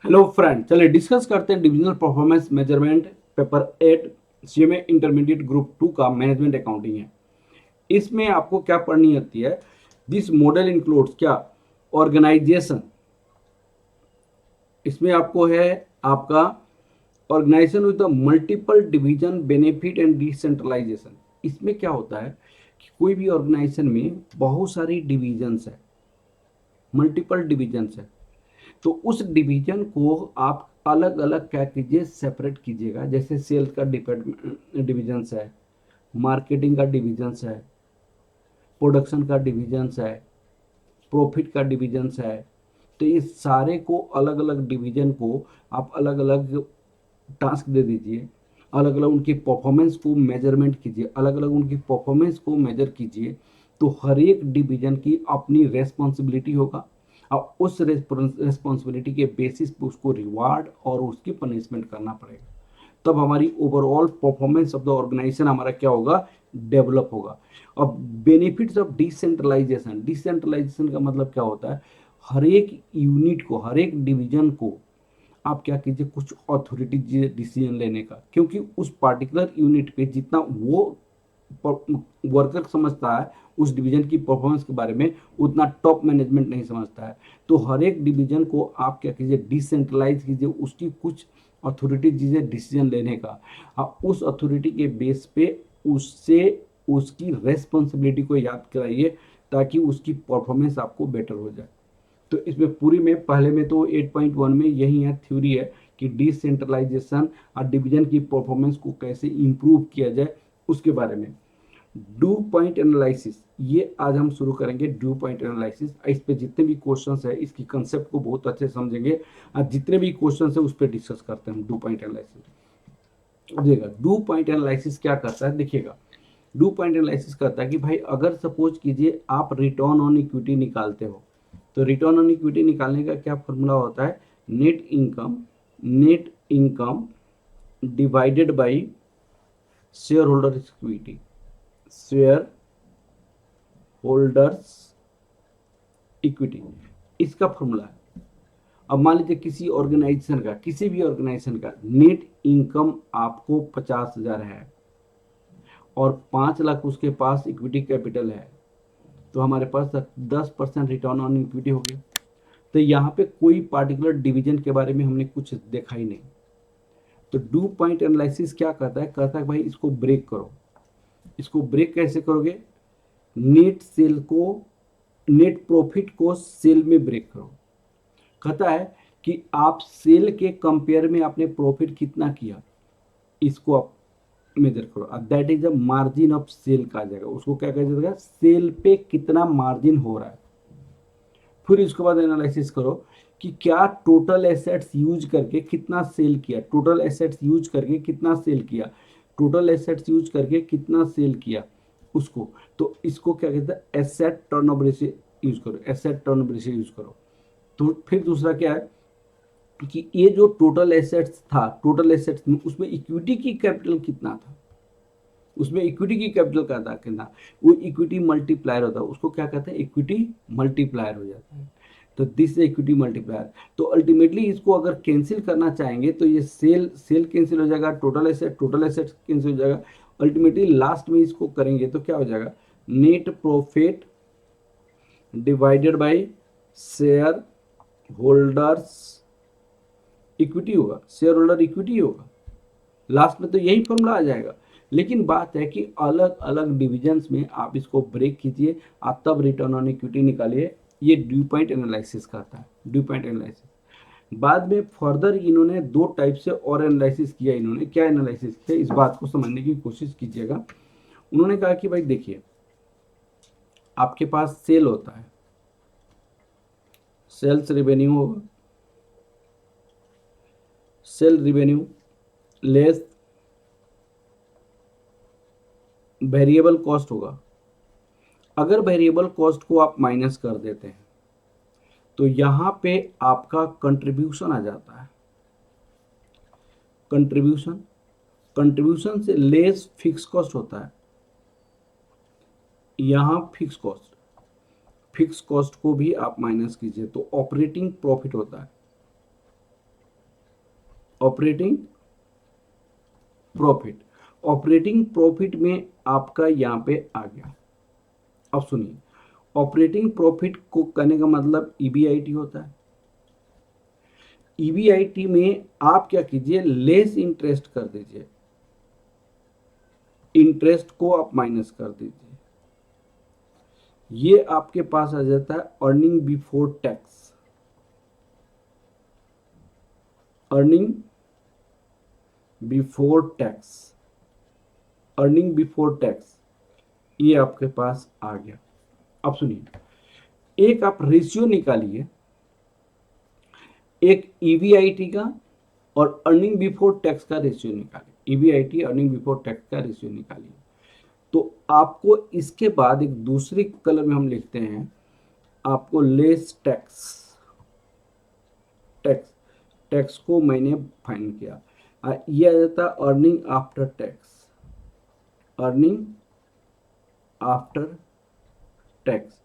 Hello friend, चलिए discuss करते हैं divisional performance measurement paper 8 CMA intermediate group 2 का मैनेजमेंट अकाउंटिंग है। इसमें आपको क्या पढ़नी होती है? दिस मॉडल इंक्लूड्स क्या? ऑर्गेनाइजेशन। इसमें आपको है आपका organisation with multiple division benefit and decentralisation. इसमें क्या होता है कि कोई भी ऑर्गेनाइजेशन में बहुत सारी डिविजन्स है, मल्टीपल डिविजन्स है। तो उस डिवीजन को आप अलग अलग क्या कीजिए, सेपरेट कीजिएगा। जैसे सेल्स का डिपार्टमेंट डिविजन्स है, मार्केटिंग का डिविजन्स है, प्रोडक्शन का डिविजन्स है, प्रॉफिट का डिविजन्स है। तो इस सारे को अलग अलग डिवीजन को आप अलग अलग टास्क दे दीजिए, अलग अलग उनकी परफॉर्मेंस को मेजरमेंट कीजिए, अलग अलग उनकी परफॉर्मेंस को मेजर कीजिए। तो हर एक डिवीजन की अपनी रेस्पॉन्सिबिलिटी होगा और उस रेस्पॉन्सिबिलिटी के बेसिस पे उसको रिवार्ड और उसकी पनिशमेंट करना पड़ेगा। तब हमारी overall performance of the organisation हमारा क्या होगा, डेवलप होगा। अब बेनिफिट्स ऑफ डिसेंट्रलाइजेशन, डिसेंट्रलाइजेशन का मतलब क्या होता है? हर एक यूनिट को, हर एक डिवीजन को आप क्या कीजिए, कुछ अथॉरिटी डिसीजन लेने का। क्योंकि उस पार्टिकुलर यूनिट पे जितना वो वर्कर समझता है उस डिवीजन की परफॉर्मेंस के बारे में, उतना टॉप मैनेजमेंट नहीं समझता है। तो हर एक डिवीजन को आप क्या कीजिए, डिसेंट्रलाइज कीजिए, उसकी कुछ अथॉरिटी दीजिए डिसीजन लेने का। उस अथॉरिटी के बेस पे उससे उसकी रेस्पॉन्सिबिलिटी को याद कराइए ताकि उसकी परफॉर्मेंस आपको बेटर हो जाए। तो इसमें पूरी में पहले में तो 8.1 में यही है, थ्योरी है कि डिसेंट्रलाइजेशन और डिवीजन की परफॉर्मेंस को कैसे इंप्रूव किया जाए उसके बारे में। ड्यू पॉइंट एनालिसिस, ये आज हम शुरू करेंगे। ड्यू पॉइंट एनालिसिस, इस पे जितने भी क्वेश्चंस है इसकी कंसेप्ट को बहुत अच्छे समझेंगे और जितने भी क्वेश्चंस है उस पर डिस्कस करते हैं हम ड्यू पॉइंट एनालिसिस। अब देखिएगा ड्यू पॉइंट एनालिसिस क्या करता है। देखिएगा ड्यू पॉइंट एनालिसिस करता है कि भाई अगर सपोज कीजिए आप रिटर्न ऑन इक्विटी निकालते हो, तो रिटर्न ऑन इक्विटी निकालने का क्या फॉर्मूला होता है? Net income divided by share holder equity, share holders equity, इसका फॉर्मूला है। अब मान लीजिए किसी ऑर्गेनाइजेशन का, किसी भी ऑर्गेनाइजेशन का नेट इनकम आपको 50,000 है और 5 लाख उसके पास इक्विटी कैपिटल है, तो हमारे पास 10% रिटर्न ऑन इक्विटी हो गया। तो यहाँ पे कोई पार्टिकुलर डिवीजन के बारे में हमने कुछ देखा ही नहीं। तो ड्यू पॉइंट एनालिसिस क्या कहता है? कहता है भाई इसको ब्रेक करो। इसको ब्रेक कैसे करोगे? नेट सेल को, नेट प्रॉफिट को सेल में ब्रेक करो। कहता है कि आप सेल के कंपेयर में आपने प्रॉफिट कितना किया, इसको आप मेजर करो। That is a margin of sale का जाएगा, उसको क्या कहा जाएगा, सेल पे कितना मार्जिन हो रहा है। फिर इसके बाद एनालिसिस करो कि क्या टोटल एसेट्स यूज करके कितना सेल किया, टोटल एसेट्स यूज करके कितना सेल किया, टोटल एसेट्स यूज करके कितना सेल किया उसको। तो इसको क्या कहते हैं, एसेट टर्नओवर रेशियो यूज करो, एसेट टर्नओवर रेशियो यूज करो। तो फिर दूसरा क्या है कि ये जो टोटल एसेट्स था, टोटल एसेट्स में उसमें इक्विटी की कैपिटल कितना था, उसमें इक्विटी की कैपिटल का था कितना, वो इक्विटी मल्टीप्लायर होता है, उसको क्या कहते हैं, इक्विटी मल्टीप्लायर हो जाता है। तो दिस इक्विटी मल्टीप्लायर। तो अल्टीमेटली इसको अगर कैंसिल करना चाहेंगे तो ये सेल सेल कैंसिल हो जाएगा, टोटल एसेट कैंसिल हो जाएगा। अल्टीमेटली लास्ट में इसको करेंगे तो क्या हो जाएगा, net profit divided by share holders equity होगा, शेयर होल्डर इक्विटी होगा। लास्ट में तो यही फॉर्मूला आ जाएगा। लेकिन बात है कि अलग अलग डिविजन्स में आप इसको ब्रेक कीजिए, आप तब रिटर्न ऑन इक्विटी निकालिए। ये ड्यू पॉइंट एनालिसिस करता है, ड्यू पॉइंट एनालिसिस। बाद में फर्दर इन्होंने दो टाइप से और एनालिसिस किया। इन्होंने क्या एनालिसिस किया, इस बात को समझने की कोशिश कीजिएगा। उन्होंने कहा कि भाई देखिए, आपके पास सेल होता है, सेल्स रेवेन्यू होगा, sale revenue less variable cost होगा। अगर वेरिएबल कॉस्ट को आप माइनस कर देते हैं तो यहां पे आपका कंट्रीब्यूशन आ जाता है। कंट्रीब्यूशन, कंट्रीब्यूशन से लेस फिक्स कॉस्ट होता है। यहां फिक्स कॉस्ट, फिक्स कॉस्ट को भी आप माइनस कीजिए तो ऑपरेटिंग प्रॉफिट होता है। ऑपरेटिंग प्रॉफिट, ऑपरेटिंग प्रॉफिट में आपका यहाँ पे आ गया। अब सुनिए, ऑपरेटिंग प्रॉफिट को करने का मतलब ईबीआईटी होता है। ईबीआईटी में आप क्या कीजिए, लेस इंटरेस्ट कर दीजिए, इंटरेस्ट को आप माइनस कर दीजिए, ये आपके पास आ जाता है earning before tax. Earning before tax, earning before tax, ये आपके पास आ गया। अब सुनिए, एक आप रेशियो निकालिए, एक ईवीआईटी का और अर्निंग बिफोर टैक्स का रेशियो निकालिए, ईवीआईटी अर्निंग बिफोर टैक्स का रेशियो निकालिए। तो आपको इसके बाद एक दूसरे कलर में हम लिखते हैं, आपको लेस टैक्स, टैक्स, टैक्स को मैंने फाइंड किया, ये आ जाता है earning after tax, earning after tax,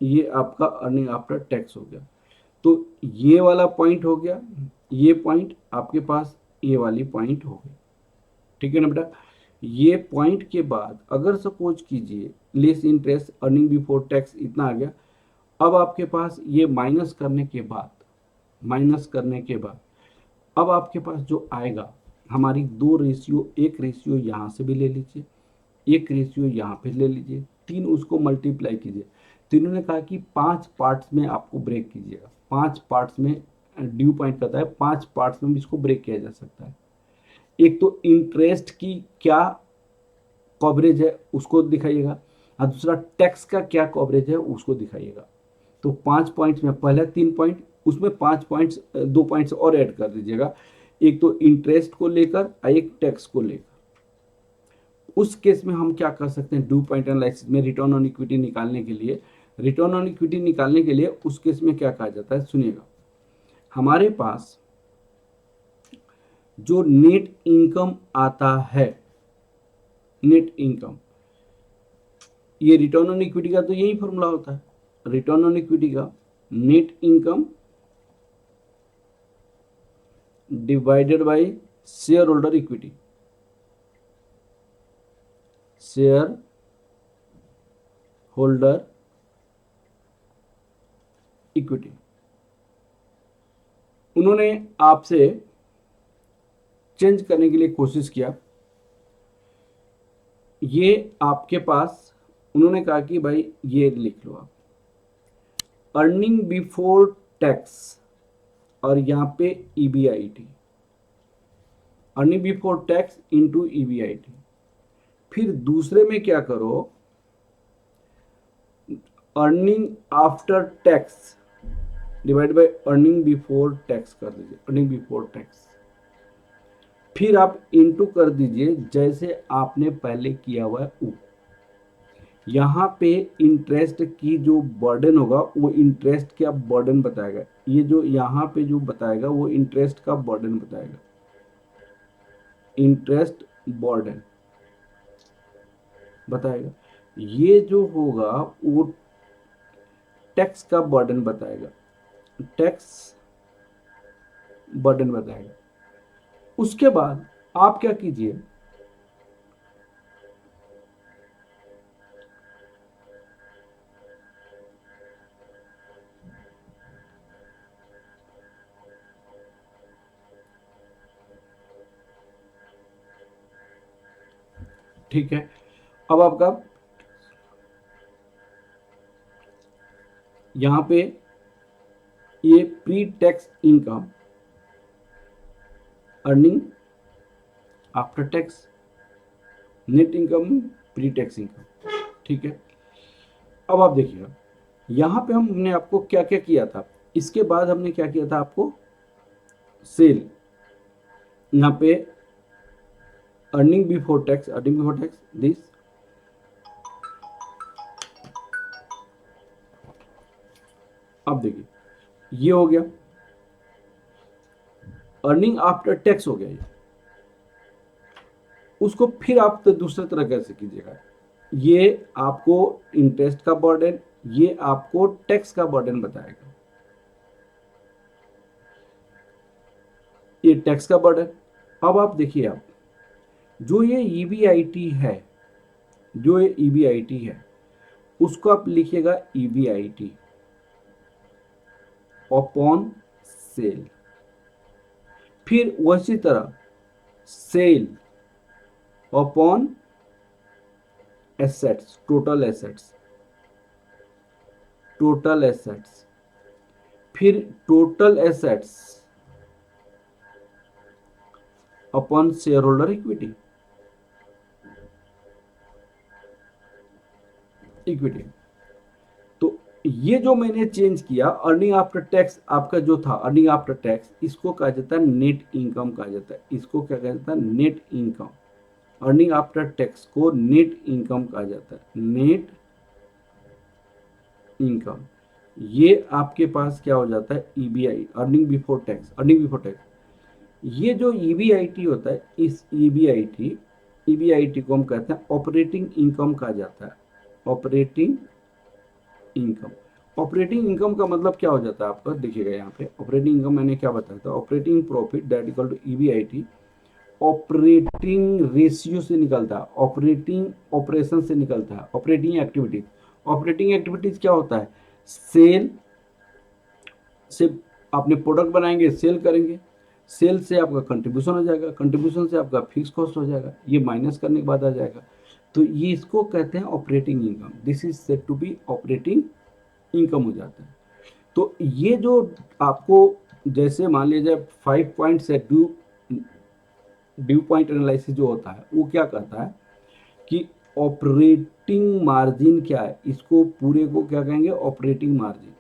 ये आपका अर्निंग आफ्टर टैक्स हो गया। तो ये वाला पॉइंट हो गया, ये पॉइंट आपके पास, ये वाली पॉइंट हो गई, ठीक है ना बेटा। ये पॉइंट के बाद अगर सपोज कीजिए less interest earning before tax इतना आ गया, अब आपके पास ये माइनस करने के बाद, माइनस करने के बाद अब आपके पास जो आएगा, हमारी दो रेशियो, एक रेशियो यहाँ से भी ले लीजिए, एक रेशियो यहाँ पे ले लीजिए, तीन उसको मल्टीप्लाई कीजिए। तो इन्होंने कहा कि 5 पार्ट्स में आपको ब्रेक कीजिएगा, 5 पार्ट्स में ड्यू पॉइंट करता है, 5 पार्ट्स में भी इसको ब्रेक किया जा सकता है। एक तो इंटरेस्ट की क्या कवरेज है उसको दिखाइएगा, और दूसरा टैक्स का क्या कवरेज है उसको दिखाइएगा। तो 5 पॉइंट्स में पहला 3 पॉइंट, उसमें 5 पॉइंट्स, 2 पॉइंट्स और ऐड कर दीजिएगा, एक तो इंटरेस्ट को लेकर और एक टैक्स को लेकर। उस केस में हम क्या कर सकते हैं, ड्यू पॉइंट एनालिसिस में रिटर्न ऑन इक्विटी निकालने के लिए, रिटर्न ऑन इक्विटी निकालने के लिए उस केस में क्या कहा जाता है, सुनिएगा। हमारे पास जो नेट इनकम आता है, नेट इनकम, ये रिटर्न ऑन इक्विटी का तो यही फॉर्मूला होता है, रिटर्न ऑन इक्विटी का net income divided by share holder equity, share holder equity. उन्होंने आपसे चेंज करने के लिए कोशिश किया, ये आपके पास उन्होंने कहा कि भाई ये लिख लो आप, अर्निंग बिफोर टैक्स और यहाँ पे EBIT, earning before tax into EBIT. फिर दूसरे में क्या करो, earning after tax divide by earning before tax कर दीजिए, अर्निंग बिफोर टैक्स। फिर आप इनटू कर दीजिए जैसे आपने पहले किया हुआ है वो। यहाँ पे इंटरेस्ट की जो बर्डन होगा वो इंटरेस्ट का बर्डन बताएगा, ये जो यहाँ पे जो बताएगा वो इंटरेस्ट का बर्डन बताएगा, इंटरेस्ट बर्डन बताएगा। ये जो होगा वो टैक्स का बर्डन बताएगा, टैक्स बर्डन बताएगा। उसके बाद आप क्या कीजिए, ठीक है। अब आपका यहां पे ये pre tax income, earning after tax, net income, pre tax income, ठीक है। अब आप देखिएगा यहां पे हमने आपको क्या क्या किया था, इसके बाद हमने क्या किया था आपको, सेल, यहां पे earning before tax, earning before tax this, अब देखिए ये हो गया, अर्निंग आफ्टर टैक्स हो गया ये। उसको फिर आप तो दूसरे तरह कैसे कीजिएगा, ये आपको इंटरेस्ट का बर्डन, ये आपको टैक्स का बर्डन बताएगा। ये टैक्स का बर्डन। अब आप देखिए, आप जो ये ईबीआईटी है, जो ये ईबीआईटी है उसको आप लिखिएगा ईबीआईटी अपॉन सेल। फिर उसी तरह sale upon assets, total assets, total assets, फिर total assets upon share holder equity, equity. तो ये जो मैंने चेंज किया, अर्निंग आफ्टर टैक्स आपका जो था अर्निंग आफ्टर टैक्स, इसको कहा जाता है नेट इनकम कहा जाता है। इसको क्या कहा जाता है? Net income. Earning after tax को नेट इनकम कहा जाता है, नेट इनकम। ये आपके पास क्या हो जाता है? EBI, earning before tax, earning before tax. ये जो ईबीआईटी होता है, इस ईबीआईटी को हम कहते हैं ऑपरेटिंग इनकम कहा जाता है, ऑपरेटिंग इनकम। ऑपरेटिंग इनकम का मतलब क्या हो जाता है आपका? देखिएगा यहाँ पे ऑपरेटिंग इनकम मैंने क्या बताया था, operating profit that equal to EBIT operating ratio से निकलता है, ऑपरेटिंग ऑपरेशन से निकलता है, ऑपरेटिंग एक्टिविटीज। ऑपरेटिंग एक्टिविटीज क्या होता है? सेल से आपने प्रोडक्ट बनाएंगे, सेल करेंगे, सेल से आपका कंट्रीब्यूशन हो जाएगा, कंट्रीब्यूशन से आपका फिक्स कॉस्ट हो जाएगा, ये माइनस करने के बाद आ जाएगा। तो ये इसको कहते हैं operating income. This is said to be operating income हो जाता है। तो ये जो आपको, जैसे मान लीजिए 5 पॉइंट्स है, ड्यू पॉइंट एनालिसिस जो होता है वो क्या कहता है कि ऑपरेटिंग मार्जिन क्या है, इसको पूरे को क्या कहेंगे? Operating margin,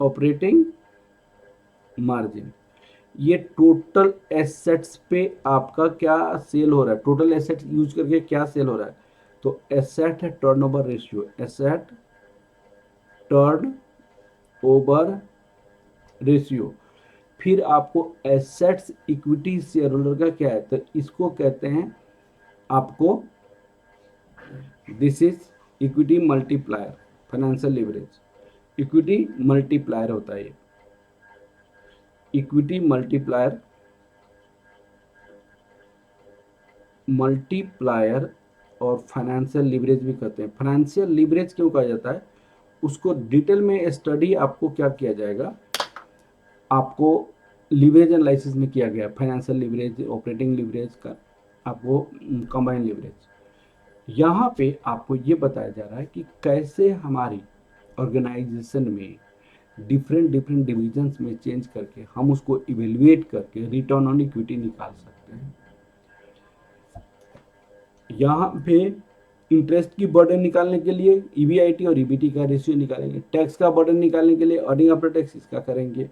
operating margin. ये टोटल एसेट्स पे आपका क्या सेल हो रहा है, टोटल एसेट्स यूज करके क्या सेल हो रहा है। तो एसेट है turnover ratio, asset turn over ratio. फिर आपको एसेट्स इक्विटी शेयर होल्डर का क्या है, तो इसको कहते हैं आपको, this is equity multiplier, financial leverage, equity multiplier होता है ये, इक्विटी मल्टीप्लायर, मल्टीप्लायर और फाइनेंशियल लीवरेज भी कहते हैं। फाइनेंशियल लीवरेज क्यों कहा जाता है, उसको डिटेल में स्टडी आपको क्या किया जाएगा, आपको लीवरेज एनालिसिस में किया गया, फाइनेंशियल लीवरेज, ऑपरेटिंग लीवरेज का, आपको कंबाइंड लीवरेज। यहाँ पे आपको ये बताया जा रहा है कि कैसे हमारी ऑर्गेनाइजेशन में डिफरेंट डिफरेंट डिविजन्स में चेंज करके हम उसको इवेल्युएट करके रिटर्न ऑन इक्विटी निकाल सकते हैं। यहाँ पे इंटरेस्ट की बर्डन निकालने के लिए ईबीआईटी और ईबीटी का रेशियो निकालेंगे, टैक्स का बर्डन निकालने के लिए अर्निंग आफ्टर टैक्स इसका करेंगे,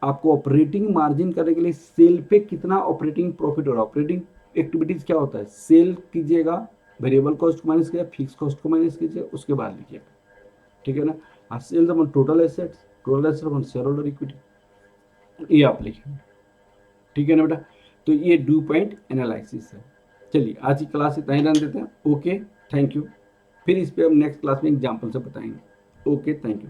आपको ऑपरेटिंग मार्जिन करने के लिए सेल पे कितना ऑपरेटिंग प्रॉफिट हो रहा है। ऑपरेटिंग एक्टिविटीज क्या होता है? सेल कीजिएगा, वेरिएबल कॉस्ट को माइनस कीजिएगा, फिक्स कॉस्ट को माइनस कीजिए, उसके बाद लिखिएगा, ठीक है ना। Sales upon total assets, total assets upon share holder equity, ये आप लिखेंगे, ठीक है ना बेटा। तो ये ड्यू पॉइंट एनालिसिस है। चलिए आज की क्लास इतना ही रहने देते हैं। Okay, thank you. फिर इस पे हम नेक्स्ट क्लास में एग्जाम्पल से बताएंगे। Okay, thank you.